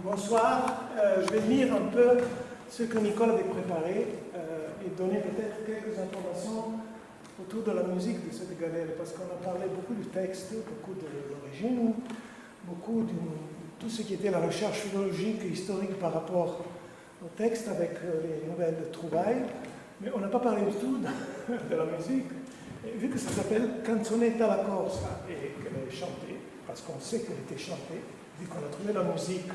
Bonsoir, je vais lire un peu ce que Nicole avait préparé et donner peut-être quelques informations autour de la musique de cette galerie, parce qu'on a parlé beaucoup du texte, beaucoup de l'origine, beaucoup de tout ce qui était la recherche philologique et historique par rapport au texte avec les nouvelles trouvailles, mais on n'a pas parlé du tout de la musique. Et vu que ça s'appelle Canzonetta alla Corsa et qu'elle est chantée, parce qu'on sait qu'elle était chantée, vu qu'on a trouvé la musique.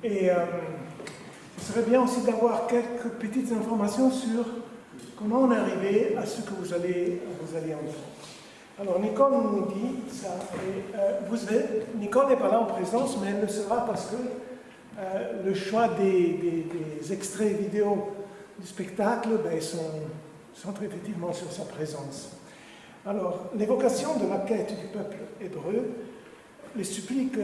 Et ce serait bien aussi d'avoir quelques petites informations sur comment on est arrivé à ce que vous allez entendre. Alors, Nicole nous dit ça. Et, Nicole n'est pas là en présence, mais elle le sera parce que le choix des extraits vidéo du spectacle centre effectivement sur sa présence. Alors, l'évocation de la quête du peuple hébreu, les suppliques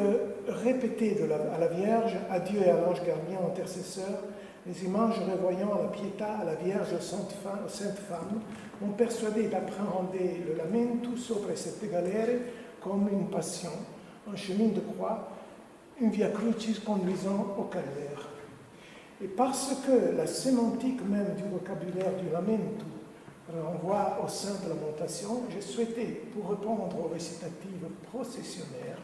répétées à la Vierge, à Dieu et à l'ange gardien intercesseur, les images revoyant à la Pietà, à la Vierge Sainte Femme, m'ont persuadé d'appréhender le lamento sopra cette galère comme une passion, un chemin de croix, une via crucis conduisant au calvaire. Et parce que la sémantique même du vocabulaire du lamento renvoie aux saintes lamentations, j'ai souhaité, pour répondre aux récitatives processionnaires,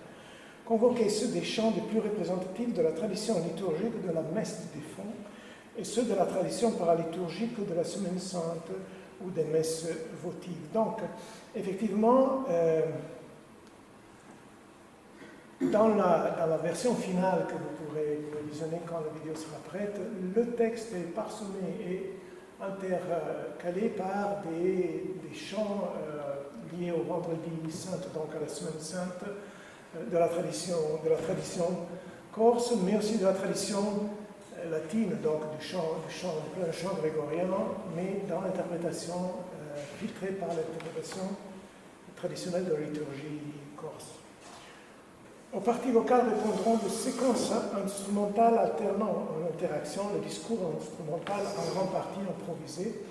convoquer ceux des chants les plus représentatifs de la tradition liturgique de la messe des défunts et ceux de la tradition paraliturgique de la Semaine Sainte ou des messes votives. Donc, effectivement, dans la version finale que vous pourrez visionner quand la vidéo sera prête, le texte est parsemé et intercalé par des chants liés au vendredi saint, donc à la Semaine Sainte, de la tradition corse, mais aussi de la tradition latine, donc du chant grégorien, mais dans l'interprétation filtrée par l'interprétation traditionnelle de la liturgie corse. Aux parties vocales répondront de séquences instrumentales alternant en interaction le discours instrumental en grande partie improvisé.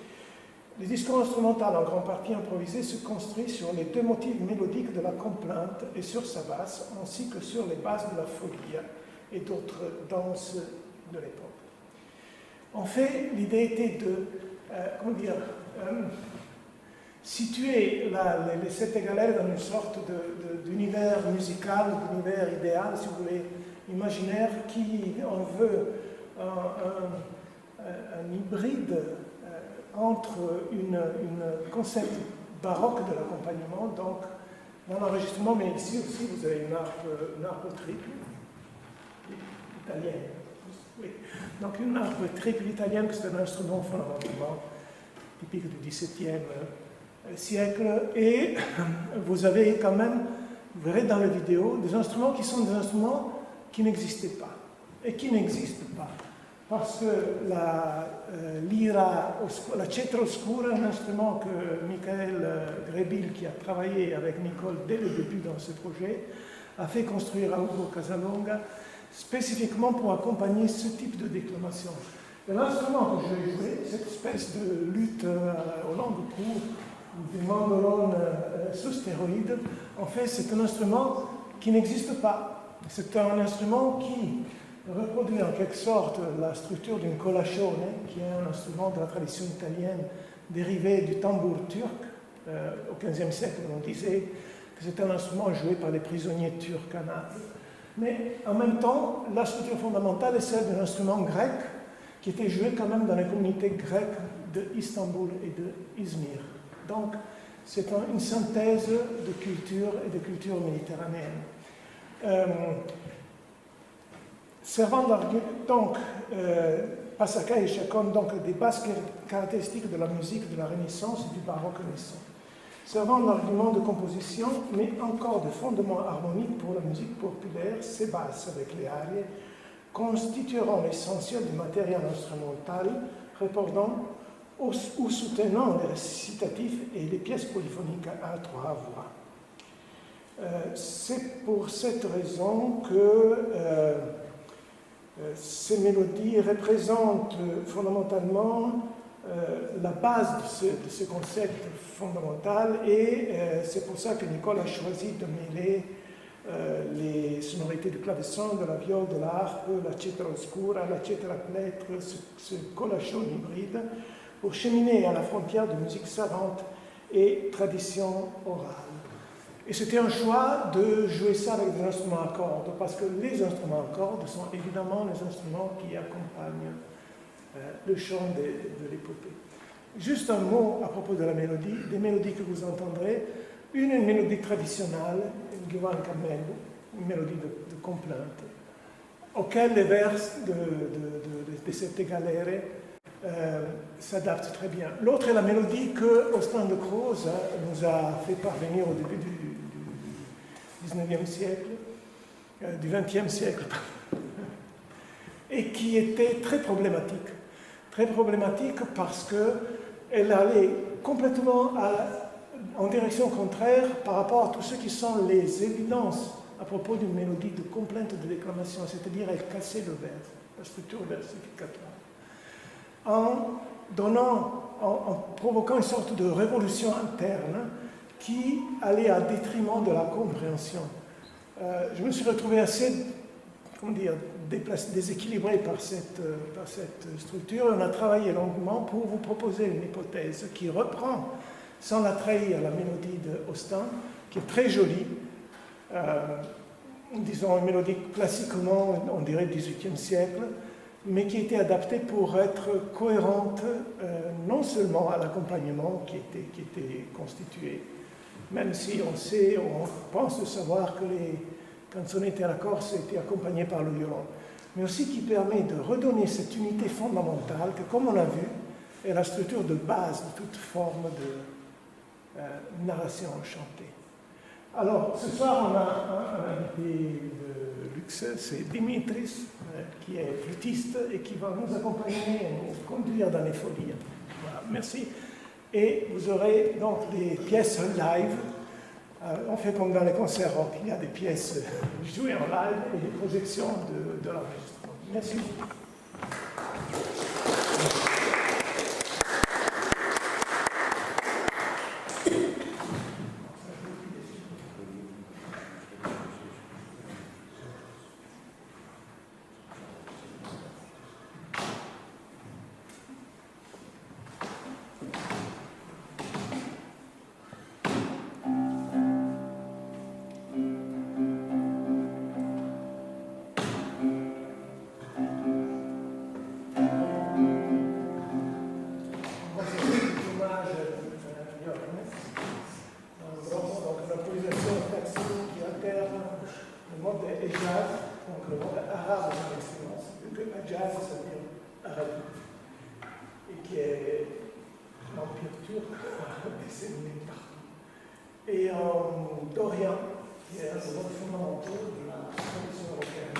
Le discours instrumental en grande partie improvisé se construit sur les deux motifs mélodiques de la complainte et sur sa basse, ainsi que sur les bases de la folia et d'autres danses de l'époque. En fait, l'idée était de, situer les sept galères dans une sorte d'univers musical, d'univers idéal, si vous voulez, imaginaire, qui en veut un hybride entre un concept baroque de l'accompagnement, donc dans l'enregistrement, mais ici aussi vous avez une harpe triple italienne. Oui. Donc une harpe triple italienne, c'est un instrument fondamentalement typique du XVIIe siècle, et vous avez quand même, vous verrez dans la vidéo, des instruments qui sont des instruments qui n'existaient pas, et qui n'existent pas, parce que la cetra oscura, un instrument que Michael Grebil, qui a travaillé avec Nicole dès le début dans ce projet, a fait construire à Ugo Casalonga, spécifiquement pour accompagner ce type de déclamation. Et l'instrument que je vais jouer, cette espèce de lutte aux langues courtes, des mandolines sous stéroïdes, en fait, c'est un instrument qui n'existe pas. C'est un instrument qui reproduit en quelque sorte la structure d'une colacione, qui est un instrument de la tradition italienne dérivé du tambour turc. Au XVe siècle, on disait que c'était un instrument joué par les prisonniers turcs à Naples. Mais en même temps, la structure fondamentale est celle d'un instrument grec qui était joué quand même dans les communautés grecques de Istanbul et de Izmir. Donc, c'est une synthèse de culture et de culture méditerranéenne. Servant donc, Pasaka et Chacon, donc des bases caractéristiques de la musique de la Renaissance et du baroque naissant. Servant l'argument de composition, mais encore de fondement harmonique pour la musique populaire, ces basses avec les arias constitueront l'essentiel du matériel instrumental, répondant ou soutenant les récitatifs et les pièces polyphoniques à trois voix. C'est pour cette raison que ces mélodies représentent fondamentalement la base de ce concept fondamental, et c'est pour ça que Nicole a choisi de mêler les sonorités sonorità du clavecin, de la viole, de la harpe, la cetra oscura, la cetra plettre, ce collachon hybride, pour cheminer à la frontière de musique savante et tradition orale. Et c'était un choix de jouer ça avec des instruments à cordes, parce que les instruments à cordes sont évidemment les instruments qui accompagnent le chant de l'épopée. Juste un mot à propos de la mélodie, des mélodies que vous entendrez. Une mélodie traditionnelle, une Giovan Cammello, une mélodie de complainte, auquel les vers de cette galère s'adaptent très bien. L'autre est la mélodie que Austin de Crozes nous a fait parvenir au début du 19e siècle, du 20e siècle, et qui était très problématique. Très problématique parce qu'elle allait complètement en direction contraire par rapport à tout ce qui sont les évidences à propos d'une mélodie de complainte de déclamation, c'est-à-dire elle cassait le vers, la structure versificatoire, en provoquant une sorte de révolution interne qui allait à détriment de la compréhension. Je me suis retrouvé assez, déséquilibré par cette structure. On a travaillé longuement pour vous proposer une hypothèse qui reprend, sans la trahir, la mélodie d'Austin, qui est très jolie, disons une mélodie classiquement, on dirait, du XVIIIe siècle, mais qui était adaptée pour être cohérente non seulement à l'accompagnement qui était constitué, même si on pense de savoir que les canzonettes à la Corse étaient accompagnées par le violon, mais aussi qui permet de redonner cette unité fondamentale que, comme on a vu, est la structure de base de toute forme de narration chantée. Alors, ce soir, on a un invité de luxe, c'est Dimitris, qui est flûtiste et qui va nous accompagner et nous conduire dans les folies. Voilà, merci. Et vous aurez donc des pièces live. On fait comme dans les concerts rock, il y a des pièces jouées en live et des projections de l'enregistrement. Merci. Et en dorien, qui est un des fondamentaux de la tradition européenne.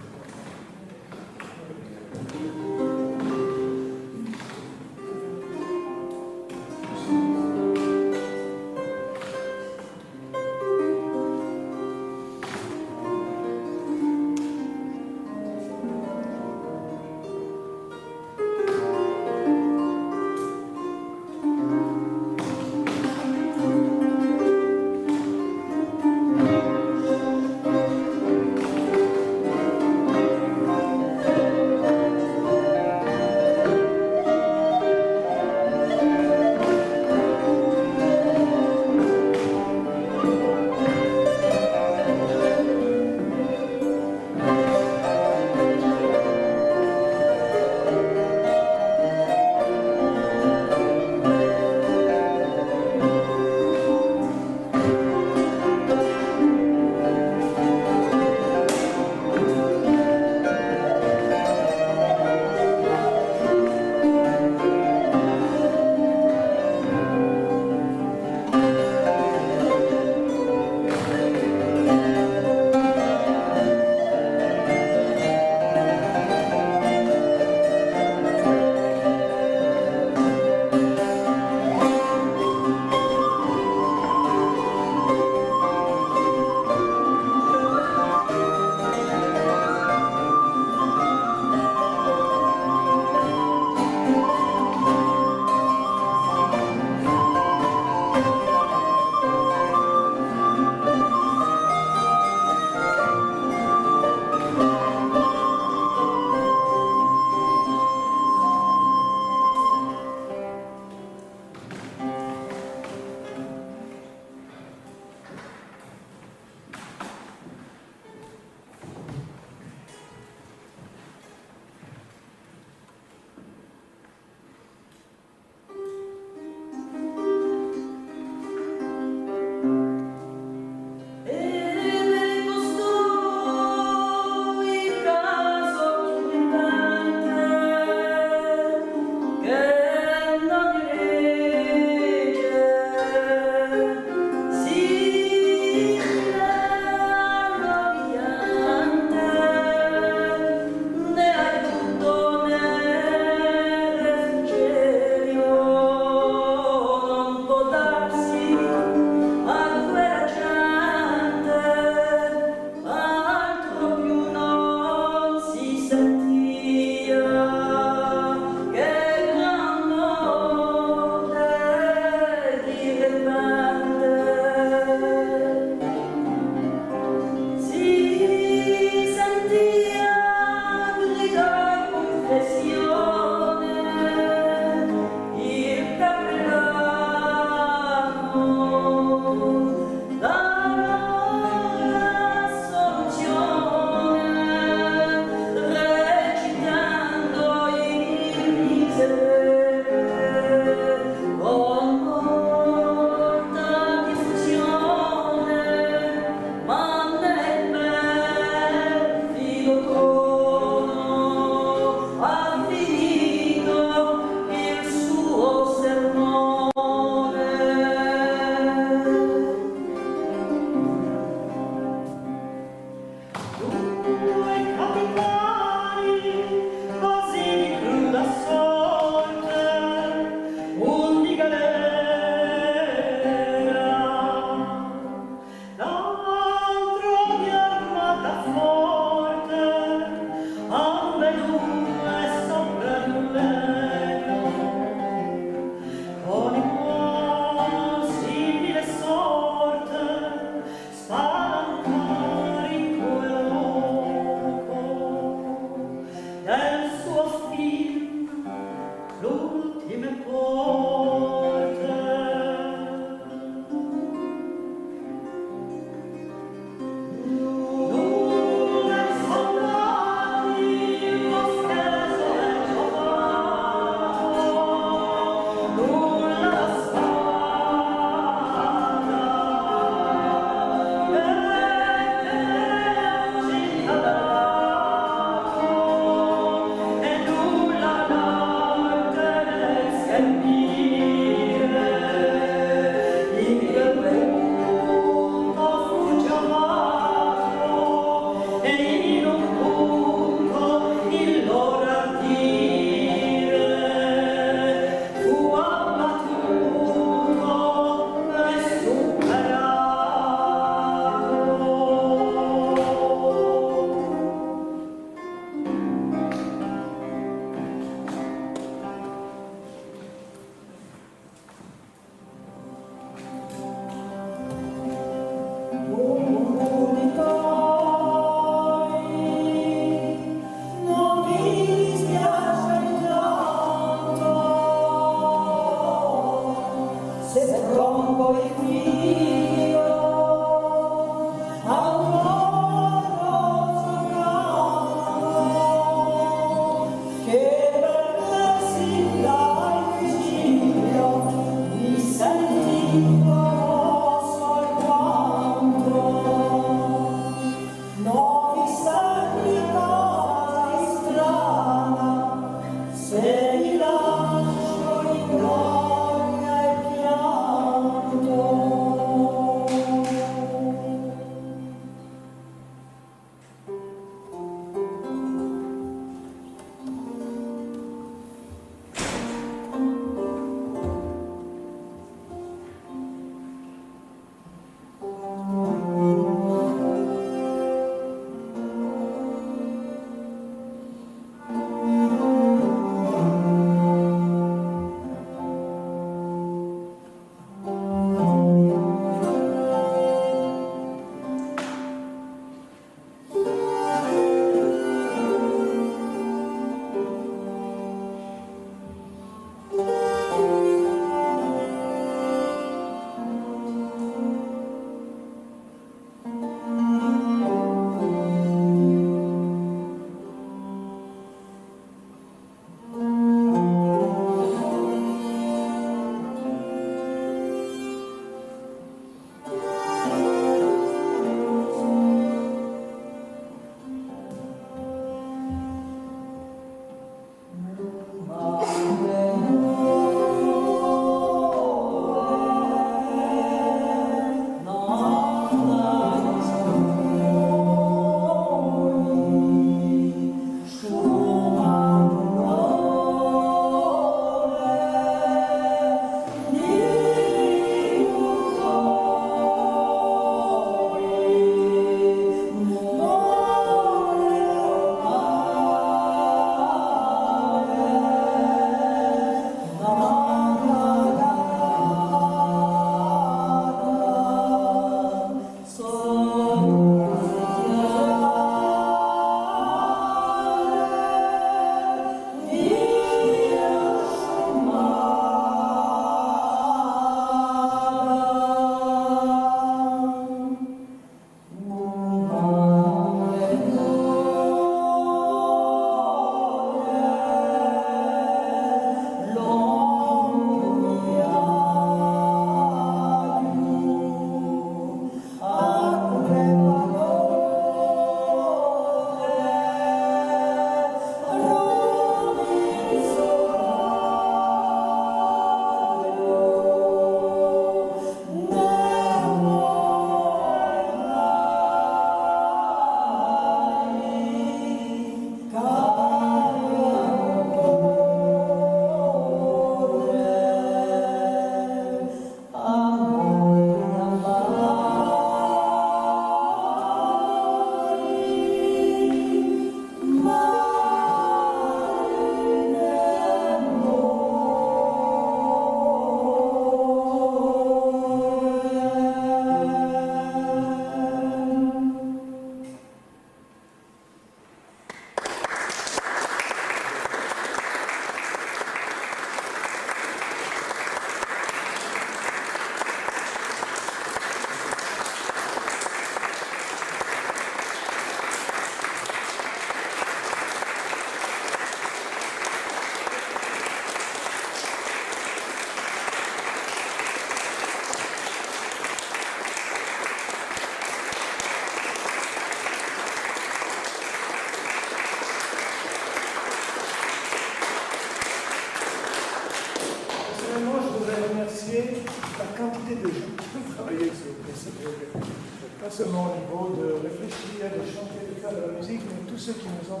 pas seulement au niveau de réfléchir, de chanter, de faire de la musique, mais tous ceux qui nous ont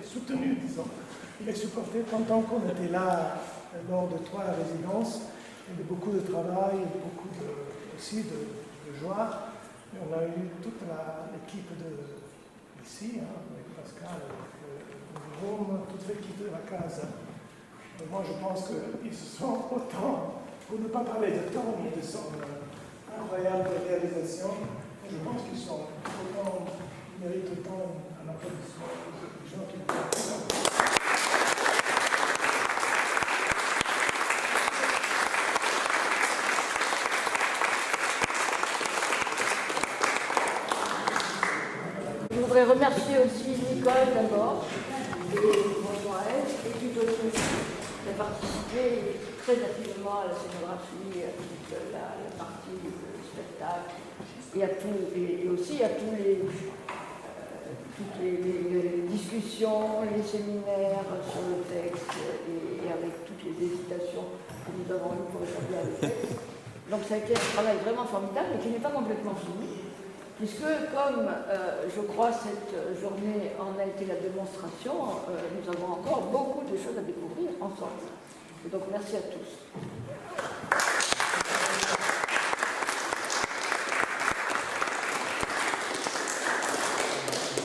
soutenus, disons, et supportés pendant qu'on était là lors de 3 résidences, et de beaucoup de travail, et beaucoup aussi de joie. Et on a eu toute l'équipe ici, hein, avec Pascal, avec Jérôme, toute l'équipe de la Casa. Et moi, je pense qu'ils se sont autant, pour ne pas parler de temps, mais de son incroyable réalisation, je pense qu'ils sont autant, ils méritent autant un applaudissement des gens qui nous. Je voudrais remercier aussi Nicole d'abord, et bonjour à elle, et qui a participé très activement à la scénographie, à toute la partie du spectacle, et aussi à toutes les discussions, les séminaires sur le texte, et avec toutes les hésitations que nous avons eues pour établir le texte. Donc ça a été un travail vraiment formidable, mais qui n'est pas complètement fini. Puisque, comme je crois cette journée en a été la démonstration, nous avons encore beaucoup de choses à découvrir ensemble. Et donc merci à tous.